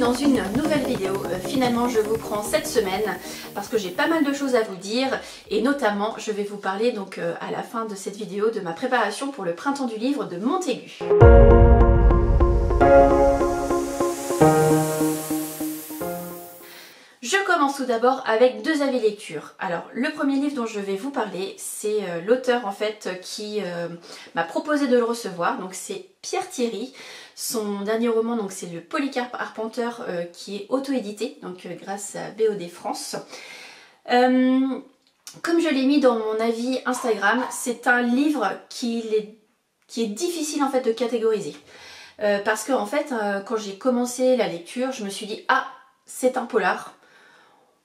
dans une nouvelle vidéo. Finalement je vous prends cette semaine parce que j'ai pas mal de choses à vous dire et notamment je vais vous parler donc à la fin de cette vidéo de ma préparation pour le printemps du livre de Montaigu. Je commence tout d'abord avec deux avis lecture. Alors le premier livre dont je vais vous parler, c'est l'auteur en fait qui m'a proposé de le recevoir, donc c'est Pierre Thierry. Son dernier roman, donc c'est le Polycarpe Arpenteur qui est auto-édité, donc grâce à BOD France. Comme je l'ai mis dans mon avis Instagram, c'est un livre qui est difficile en fait de catégoriser. Parce que en fait, quand j'ai commencé la lecture, je me suis dit ah, c'est un polar.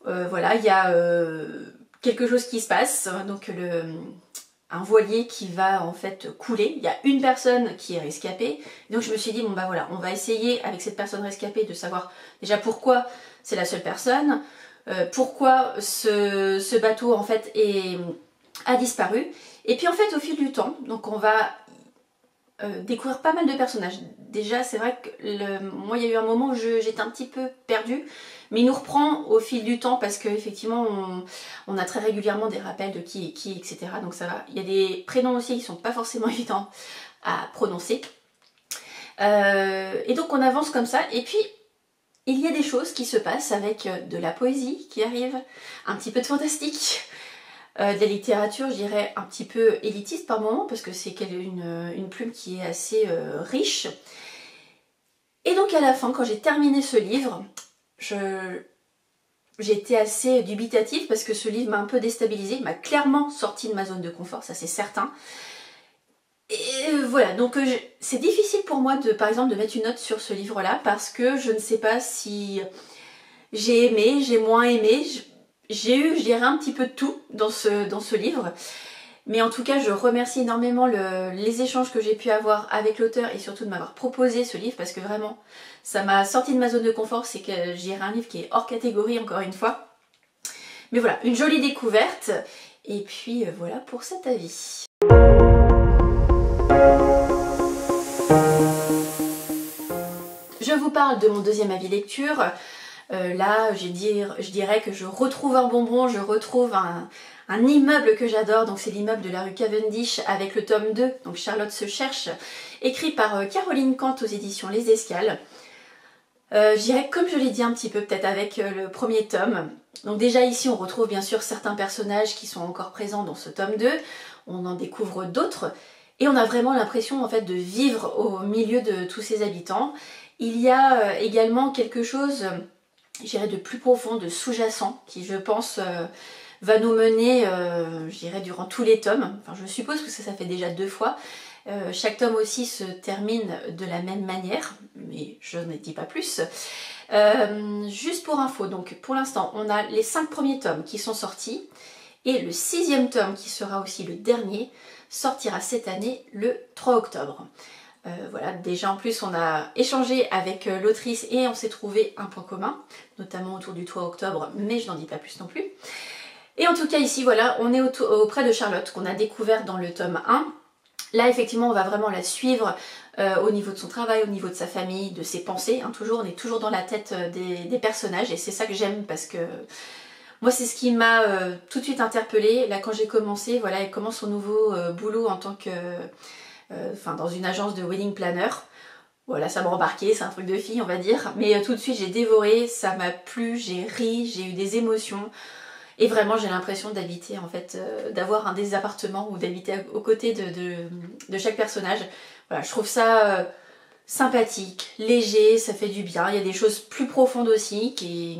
Voilà, il y a quelque chose qui se passe, donc un voilier qui va en fait couler, il y a une personne qui est rescapée, donc je me suis dit bon bah voilà, on va essayer avec cette personne rescapée de savoir déjà pourquoi c'est la seule personne, pourquoi ce bateau en fait a disparu, et puis en fait au fil du temps, donc on va découvrir pas mal de personnages. Déjà c'est vrai que moi il y a eu un moment où j'étais un petit peu perdue, mais il nous reprend au fil du temps parce qu'effectivement on a très régulièrement des rappels de qui est qui, etc. Donc ça va. Il y a des prénoms aussi qui sont pas forcément évidents à prononcer. Et donc on avance comme ça, et puis il y a des choses qui se passent avec de la poésie qui arrive, un petit peu de fantastique, de la littérature, je dirais, un petit peu élitiste par moment, parce que c'est une plume qui est assez riche. Et donc à la fin, quand j'ai terminé ce livre, j'ai été assez dubitative, parce que ce livre m'a un peu déstabilisée, m'a clairement sorti de ma zone de confort, ça c'est certain. Et voilà, donc c'est difficile pour moi par exemple de mettre une note sur ce livre-là, parce que je ne sais pas si j'ai aimé, j'ai moins aimé. J'ai eu, je dirais, un petit peu de tout dans ce livre. Mais en tout cas, je remercie énormément les échanges que j'ai pu avoir avec l'auteur et surtout de m'avoir proposé ce livre, parce que vraiment, ça m'a sorti de ma zone de confort. C'est que je dirais un livre qui est hors catégorie, encore une fois. Mais voilà, une jolie découverte. Et puis voilà pour cet avis. Je vous parle de mon deuxième avis lecture. Là, je dirais que je retrouve un bonbon, je retrouve un immeuble que j'adore, donc c'est l'immeuble de la rue Cavendish avec le tome 2, donc Charlotte se cherche, écrit par Caroline Kant aux éditions Les Escales. Je dirais, comme je l'ai dit un petit peu peut-être avec le premier tome, donc déjà ici on retrouve bien sûr certains personnages qui sont encore présents dans ce tome 2, on en découvre d'autres, et on a vraiment l'impression en fait de vivre au milieu de tous ces habitants. Il y a également quelque chose, je dirais, de plus profond, de sous-jacent, qui je pense va nous mener, je dirais, durant tous les tomes. Enfin, je suppose que ça fait déjà 2 fois. Chaque tome aussi se termine de la même manière, mais je ne dis pas plus. Juste pour info, donc pour l'instant, on a les 5 premiers tomes qui sont sortis, et le 6e tome, qui sera aussi le dernier, sortira cette année le 3 octobre. Voilà, déjà en plus on a échangé avec l'autrice et on s'est trouvé un point commun, notamment autour du 3 octobre, mais je n'en dis pas plus non plus. Et en tout cas ici, voilà, on est auprès de Charlotte, qu'on a découvert dans le tome 1. Là effectivement on va vraiment la suivre au niveau de son travail, au niveau de sa famille, de ses pensées, hein, on est toujours dans la tête des personnages, et c'est ça que j'aime, parce que moi c'est ce qui m'a tout de suite interpellée. Là quand j'ai commencé, voilà, elle commence son nouveau boulot en tant que... dans une agence de wedding planner. Voilà, ça m'a embarqué, c'est un truc de fille on va dire, mais tout de suite j'ai dévoré, ça m'a plu, j'ai ri, j'ai eu des émotions, et vraiment j'ai l'impression d'habiter en fait, d'avoir des appartements ou d'habiter aux côtés de chaque personnage. Voilà, je trouve ça sympathique, léger, ça fait du bien. Il y a des choses plus profondes aussi qui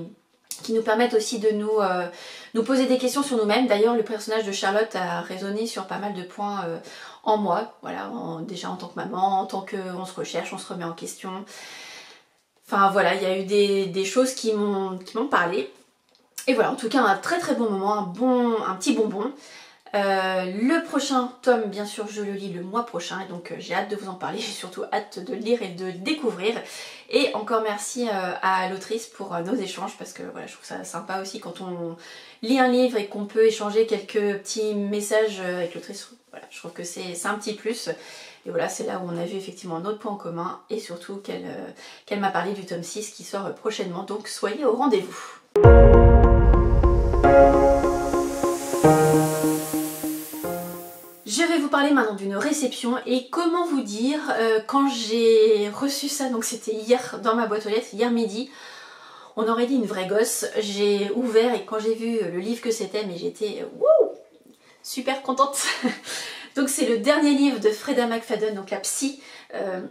nous permettent aussi de nous poser des questions sur nous-mêmes. D'ailleurs le personnage de Charlotte a résonné sur pas mal de points en moi, voilà, déjà en tant que maman, en tant qu'on se recherche, on se remet en question. Enfin voilà, il y a eu des choses qui m'ont parlé. Et voilà, en tout cas un très très bon moment, un petit bonbon. Le prochain tome, bien sûr, je le lis le mois prochain, et donc j'ai hâte de vous en parler, j'ai surtout hâte de le lire et de le découvrir. Et encore merci à l'autrice pour nos échanges, parce que voilà, je trouve ça sympa aussi quand on lit un livre et qu'on peut échanger quelques petits messages avec l'autrice. Voilà, je trouve que c'est un petit plus. Et voilà, c'est là où on a vu effectivement notre point en commun, et surtout qu'elle m'a parlé du tome 6 qui sort prochainement, donc soyez au rendez-vous. Je vais vous parler maintenant d'une réception, et comment vous dire, quand j'ai reçu ça, donc c'était hier dans ma boîte aux lettres, hier midi, on aurait dit une vraie gosse, j'ai ouvert et quand j'ai vu le livre que c'était, mais j'étais super contente. Donc c'est le dernier livre de Freda McFadden, donc la psy,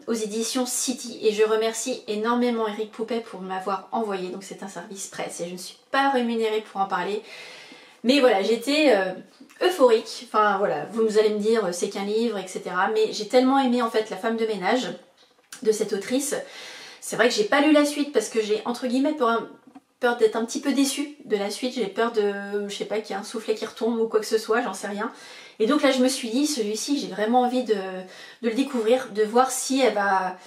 aux éditions City, et je remercie énormément Eric Poupet pour m'avoir envoyé, donc c'est un service presse et je ne suis pas rémunérée pour en parler. Mais voilà, j'étais euphorique, enfin voilà, vous allez me dire c'est qu'un livre, etc. Mais j'ai tellement aimé en fait La femme de ménage de cette autrice. C'est vrai que j'ai pas lu la suite parce que j'ai entre guillemets peur d'être un petit peu déçue de la suite. J'ai peur de, je sais pas, qu'il y ait un soufflet qui retombe ou quoi que ce soit, j'en sais rien. Et donc là je me suis dit, celui-ci j'ai vraiment envie de le découvrir, de voir si elle va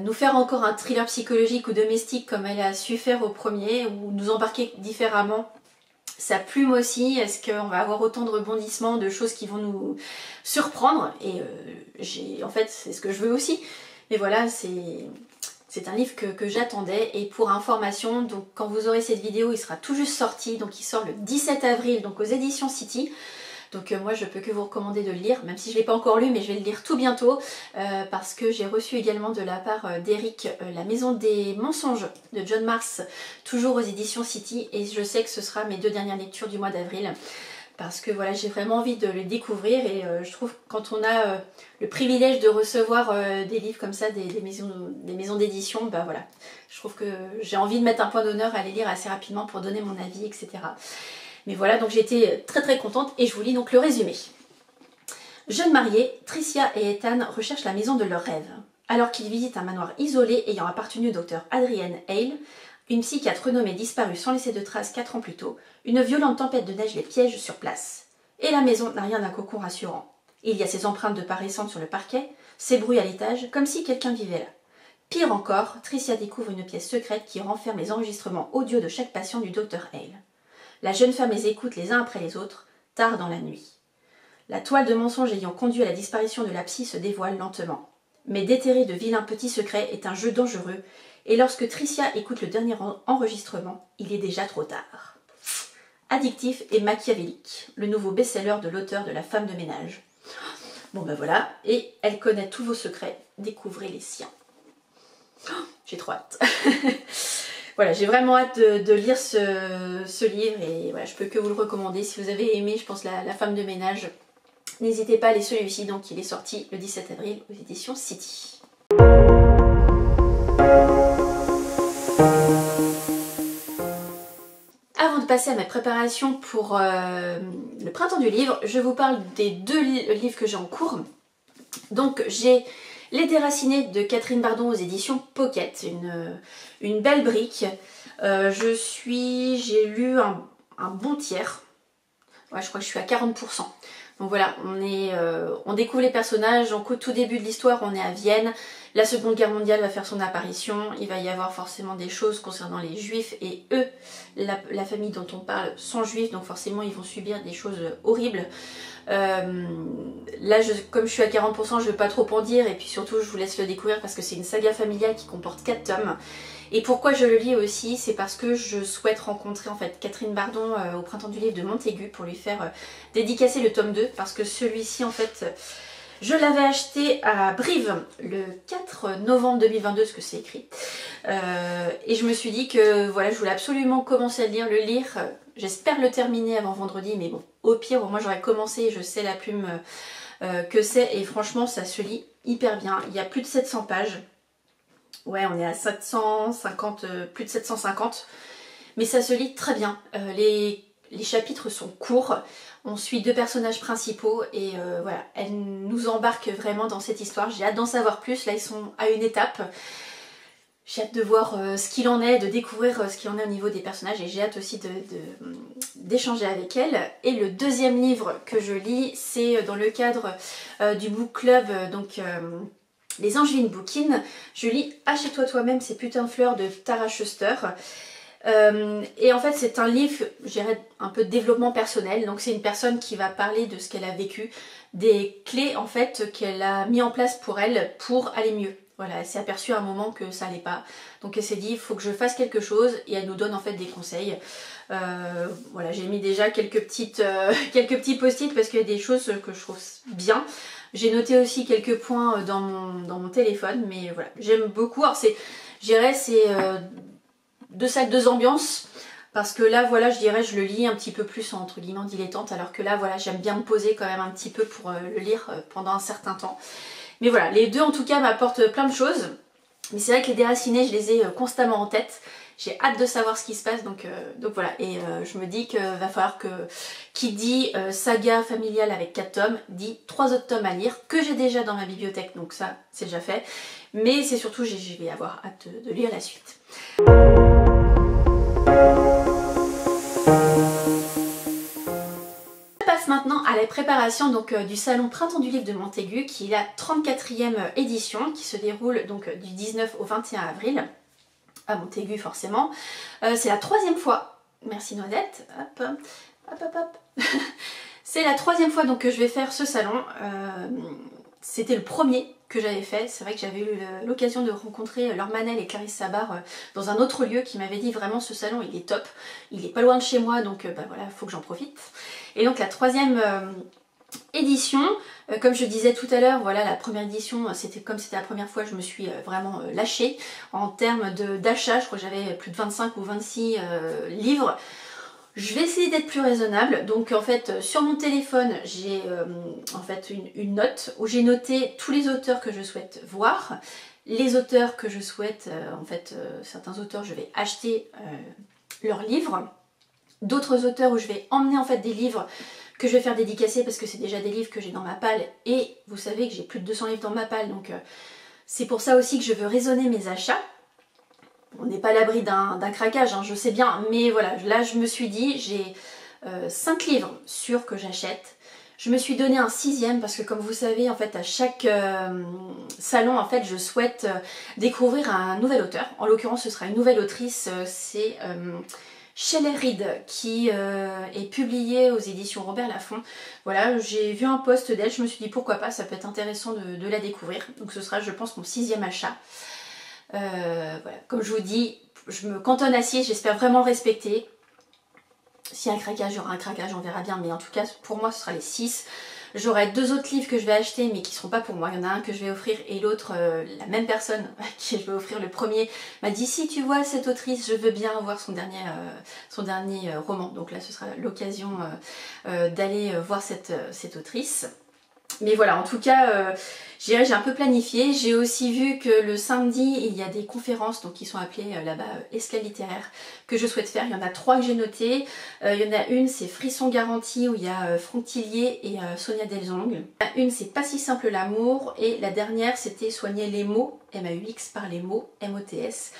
nous faire encore un thriller psychologique ou domestique comme elle a su faire au premier, ou nous embarquer différemment. Sa plume aussi, est-ce qu'on va avoir autant de rebondissements, de choses qui vont nous surprendre? Et en fait, c'est ce que je veux aussi. Mais voilà, c'est un livre que j'attendais. Et pour information, donc quand vous aurez cette vidéo, il sera tout juste sorti. Donc il sort le 17 avril, donc aux éditions City. Donc moi je peux que vous recommander de le lire, même si je ne l'ai pas encore lu, mais je vais le lire tout bientôt, parce que j'ai reçu également de la part d'Eric La Maison des Mensonges de John Marks, toujours aux éditions City, et je sais que ce sera mes 2 dernières lectures du mois d'avril, parce que voilà, j'ai vraiment envie de le découvrir, et je trouve que quand on a le privilège de recevoir des livres comme ça, des maisons d'édition, bah voilà, je trouve que j'ai envie de mettre un point d'honneur à les lire assez rapidement pour donner mon avis, etc. Mais voilà, donc j'étais très contente et je vous lis donc le résumé. Jeunes mariés, Tricia et Ethan recherchent la maison de leurs rêves. Alors qu'ils visitent un manoir isolé ayant appartenu au docteur Adrienne Hale, une psychiatre renommée disparue sans laisser de traces 4 ans plus tôt, une violente tempête de neige les piège sur place. Et la maison n'a rien d'un cocon rassurant. Il y a ces empreintes de pas récentes sur le parquet, ces bruits à l'étage, comme si quelqu'un vivait là. Pire encore, Tricia découvre une pièce secrète qui renferme les enregistrements audio de chaque patient du docteur Hale. La jeune femme les écoute les uns après les autres, tard dans la nuit. La toile de mensonges ayant conduit à la disparition de la psy se dévoile lentement. Mais déterrer de vilains petits secrets est un jeu dangereux, et lorsque Tricia écoute le dernier enregistrement, il est déjà trop tard. Addictif et machiavélique, le nouveau best-seller de l'auteur de La femme de ménage. Bon ben voilà, et elle connaît tous vos secrets, découvrez les siens. J'ai trop hâte. Voilà, j'ai vraiment hâte de lire ce livre, et voilà, je peux que vous le recommander. Si vous avez aimé, je pense, la femme de ménage, n'hésitez pas à aller celui-ci, donc il est sorti le 17 avril aux éditions City. Avant de passer à mes préparations pour le printemps du livre, je vous parle des 2 livres que j'ai en cours. Donc j'ai Les Déracinés de Catherine Bardon aux éditions Pocket, une belle brique. J'ai lu un bon tiers. Ouais, je crois que je suis à 40%. Donc voilà, on découvre les personnages. Donc au tout début de l'histoire, on est à Vienne. La Seconde Guerre mondiale va faire son apparition. Il va y avoir forcément des choses concernant les juifs, et eux, la famille dont on parle, sont juifs, donc forcément ils vont subir des choses horribles. Là, comme je suis à 40%, je ne vais pas trop en dire, et puis surtout je vous laisse le découvrir parce que c'est une saga familiale qui comporte 4 tomes. Et pourquoi je le lis aussi, c'est parce que je souhaite rencontrer en fait Catherine Bardon au printemps du livre de Montaigu pour lui faire dédicacer le tome 2, parce que celui-ci en fait je l'avais acheté à Brive le 4 novembre 2022, ce que c'est écrit, et je me suis dit que voilà, je voulais absolument commencer à le lire. J'espère le terminer avant vendredi, mais bon, au pire, moi j'aurais commencé, je sais la plume que c'est, et franchement ça se lit hyper bien. Il y a plus de 700 pages. Ouais, on est à 750, plus de 750, mais ça se lit très bien. Les chapitres sont courts, on suit 2 personnages principaux, et voilà, elle nous embarque vraiment dans cette histoire. J'ai hâte d'en savoir plus, là ils sont à une étape. J'ai hâte de voir ce qu'il en est, de découvrir ce qu'il en est au niveau des personnages et j'ai hâte aussi d'échanger avec elle. Et le deuxième livre que je lis, c'est dans le cadre du book club, donc Les Angevines Bookin. Je lis Achète-toi toi-même ces putains de fleurs de Tara Schuster. Et en fait c'est un livre, je dirais, un peu de développement personnel. Donc c'est une personne qui va parler de ce qu'elle a vécu, des clés en fait qu'elle a mis en place pour elle pour aller mieux. Voilà, elle s'est aperçue à un moment que ça allait pas. Donc elle s'est dit, il faut que je fasse quelque chose et elle nous donne en fait des conseils. Voilà, j'ai mis déjà quelques petits post-it parce qu'il y a des choses que je trouve bien. J'ai noté aussi quelques points dans mon téléphone, mais voilà, j'aime beaucoup. Alors je dirais c'est deux salles, deux ambiances. Parce que là, voilà, je dirais, je le lis un petit peu plus entre guillemets dilettante, alors que là, voilà, j'aime bien me poser quand même un petit peu pour le lire pendant un certain temps. Mais voilà, les deux en tout cas m'apportent plein de choses. Mais c'est vrai que les déracinés, je les ai constamment en tête. J'ai hâte de savoir ce qui se passe, donc voilà. Et je me dis qu'il va falloir que... Qui dit saga familiale avec 4 tomes, dit 3 autres tomes à lire, que j'ai déjà dans ma bibliothèque, donc ça, c'est déjà fait. Mais c'est surtout, je vais avoir hâte de lire la suite. Maintenant à la préparation donc, du salon Printemps du Livre de Montaigu qui est la 34e édition qui se déroule donc du 19 au 21 avril à Montaigu forcément. C'est la 3e fois, merci Noisette, hop, hop, hop, hop. C'est la 3e fois donc que je vais faire ce salon. C'était le premier que j'avais fait. C'est vrai que j'avais eu l'occasion de rencontrer Laure Manel et Clarisse Sabar dans un autre lieu qui m'avait dit vraiment ce salon il est top, il est pas loin de chez moi donc bah voilà, faut que j'en profite. Et donc la 3e édition, comme je disais tout à l'heure, voilà, la première édition, comme c'était la première fois, je me suis vraiment lâchée en termes d'achat. Je crois que j'avais plus de 25 ou 26 livres. Je vais essayer d'être plus raisonnable. Donc en fait sur mon téléphone j'ai en fait une note où j'ai noté tous les auteurs que je souhaite voir, les auteurs que je souhaite, en fait certains auteurs je vais acheter leurs livres, d'autres auteurs où je vais emmener en fait des livres que je vais faire dédicacer parce que c'est déjà des livres que j'ai dans ma palle et vous savez que j'ai plus de 200 livres dans ma palle donc c'est pour ça aussi que je veux raisonner mes achats. On n'est pas à l'abri d'un craquage, hein, je sais bien, mais voilà, là je me suis dit, j'ai 5 livres sûrs que j'achète. Je me suis donné un 6e parce que comme vous savez, en fait, à chaque salon, en fait, je souhaite découvrir un nouvel auteur. En l'occurrence, ce sera une nouvelle autrice, c'est Shelley Reid qui est publiée aux éditions Robert Laffont. Voilà, j'ai vu un post d'elle, je me suis dit pourquoi pas, ça peut être intéressant de la découvrir. Donc ce sera, je pense, mon 6e achat. Voilà, comme je vous dis, je me cantonne à 6, j'espère vraiment le respecter. S'il y a un craquage, il y aura un craquage, on verra bien, mais en tout cas pour moi ce sera les 6. J'aurai 2 autres livres que je vais acheter mais qui ne seront pas pour moi. Il y en a un que je vais offrir et l'autre, la même personne à qui je vais offrir le premier m'a dit si tu vois cette autrice, je veux bien avoir son dernier roman. Donc là ce sera l'occasion d'aller voir cette autrice. Mais voilà, en tout cas, j'ai un peu planifié. J'ai aussi vu que le samedi, il y a des conférences donc qui sont appelées là-bas Escale littéraire que je souhaite faire. Il y en a 3 que j'ai notées. Il y en a une, c'est Frisson Garantie où il y a Franck Tillier et Sonia Delzong. Une, c'est Pas si simple l'amour. Et la dernière, c'était Soigner les mots, M-A-U-X par les mots, M-O-T-S.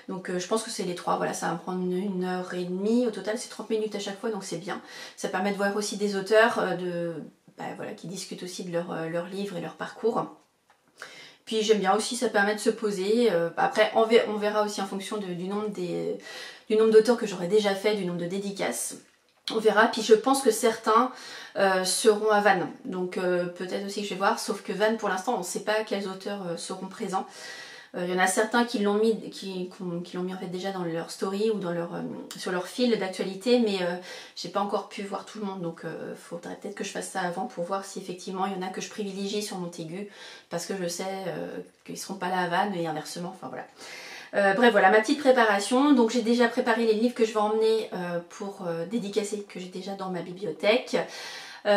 Donc je pense que c'est les 3, voilà, ça va me prendre 1h30. Au total, c'est 30 minutes à chaque fois, donc c'est bien. Ça permet de voir aussi des auteurs voilà, qui discutent aussi de leur livre et leur parcours. Puis j'aime bien aussi, ça permet de se poser. Après, on verra aussi en fonction du nombre d'auteurs que j'aurai déjà fait, du nombre de dédicaces. On verra. Puis je pense que certains seront à Vannes. Donc peut-être aussi que je vais voir. Sauf que Vannes, pour l'instant, on ne sait pas quels auteurs seront présents. Il y en a certains qui l'ont mis, en fait déjà dans leur story ou sur leur fil d'actualité, mais j'ai pas encore pu voir tout le monde, donc faudrait peut-être que je fasse ça avant pour voir si effectivement il y en a que je privilégie sur Montaigu, parce que je sais qu'ils seront pas là à Vannes et inversement, enfin voilà. Bref, voilà ma petite préparation. Donc j'ai déjà préparé les livres que je vais emmener pour dédicacer, que j'ai déjà dans ma bibliothèque.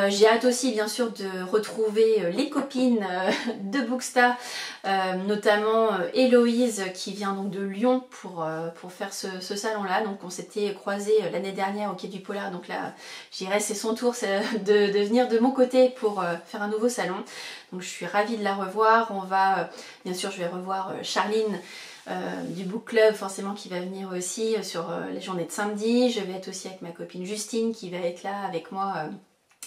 J'ai hâte aussi bien sûr de retrouver les copines de Bookstar, notamment Héloïse qui vient donc de Lyon pour faire ce salon là. Donc on s'était croisés l'année dernière au Quai du Polar, donc là je dirais c'est son tour de venir de mon côté pour faire un nouveau salon. Donc je suis ravie de la revoir. Bien sûr je vais revoir Charline du book club forcément qui va venir aussi sur les journées de samedi. Je vais être aussi avec ma copine Justine qui va être là avec moi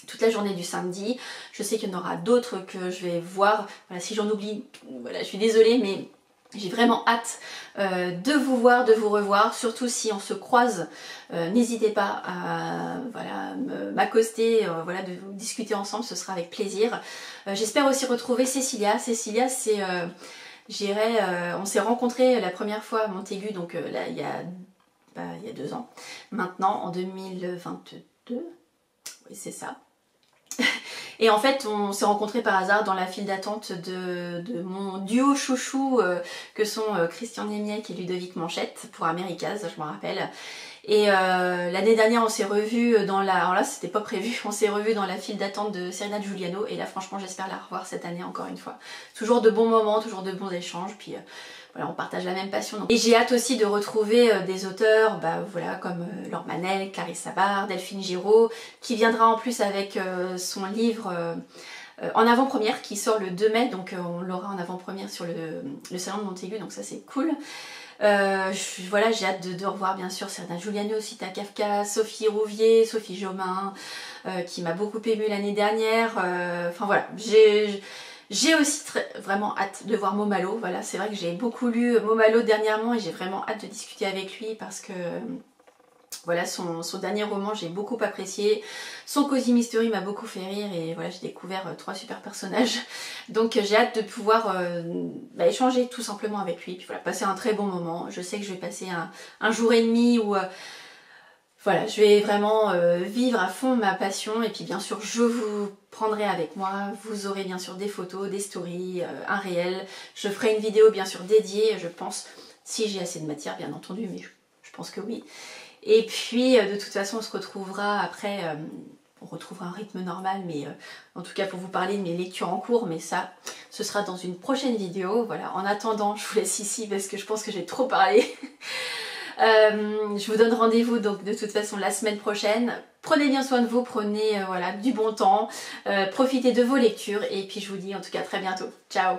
toute la journée du samedi. Je sais qu'il y en aura d'autres que je vais voir. Voilà, si j'en oublie, voilà, je suis désolée, mais j'ai vraiment hâte de vous voir, de vous revoir, surtout si on se croise. N'hésitez pas à voilà, m'accoster, voilà, de vous discuter ensemble, ce sera avec plaisir. J'espère aussi retrouver Cécilia. Cécilia, c'est, on s'est rencontrés la première fois à Montaigu, donc là, il y a 2 ans. Maintenant, en 2022, oui c'est ça. Et en fait, on s'est rencontrés par hasard dans la file d'attente de mon duo chouchou que sont Christian Niemiec et Ludovic Manchette pour Americas, je me rappelle. Et l'année dernière, on s'est revus dans la... Alors là, c'était pas prévu, on s'est revus dans la file d'attente de Serena Giuliano. Et là, franchement, j'espère la revoir cette année encore une fois. Toujours de bons moments, toujours de bons échanges. Puis voilà, on partage la même passion. Et j'ai hâte aussi de retrouver des auteurs voilà, comme Laure Manel, Clarisse Sabar, Delphine Giraud, qui viendra en plus avec son livre en avant-première qui sort le 2 mai. Donc on l'aura en avant-première sur le salon de Montaigu, donc ça c'est cool. Voilà, j'ai hâte de revoir bien sûr Serena Giuliano, Sita Kafka, Sophie Rouvier, Sophie Jomain, qui m'a beaucoup émue l'année dernière. Enfin voilà, j'ai aussi vraiment hâte de voir Momalo. Voilà, c'est vrai que j'ai beaucoup lu Momalo dernièrement et j'ai vraiment hâte de discuter avec lui parce que voilà, son dernier roman j'ai beaucoup apprécié. Son Cozy Mystery m'a beaucoup fait rire et voilà, j'ai découvert 3 super personnages. Donc j'ai hâte de pouvoir échanger tout simplement avec lui. Puis voilà, passer un très bon moment. Je sais que je vais passer un jour et demi où voilà, je vais vraiment vivre à fond ma passion et puis bien sûr je vous prendrai avec moi, vous aurez bien sûr des photos, des stories, un réel. Je ferai une vidéo bien sûr dédiée, je pense, si j'ai assez de matière bien entendu, mais je pense que oui. Et puis de toute façon on se retrouvera après, on retrouvera un rythme normal, mais en tout cas pour vous parler de mes lectures en cours, mais ça, ce sera dans une prochaine vidéo. Voilà, en attendant, je vous laisse ici parce que je pense que j'ai trop parlé. Je vous donne rendez-vous donc de toute façon la semaine prochaine. Prenez bien soin de vous, prenez voilà, du bon temps, profitez de vos lectures et puis je vous dis en tout cas à très bientôt. Ciao!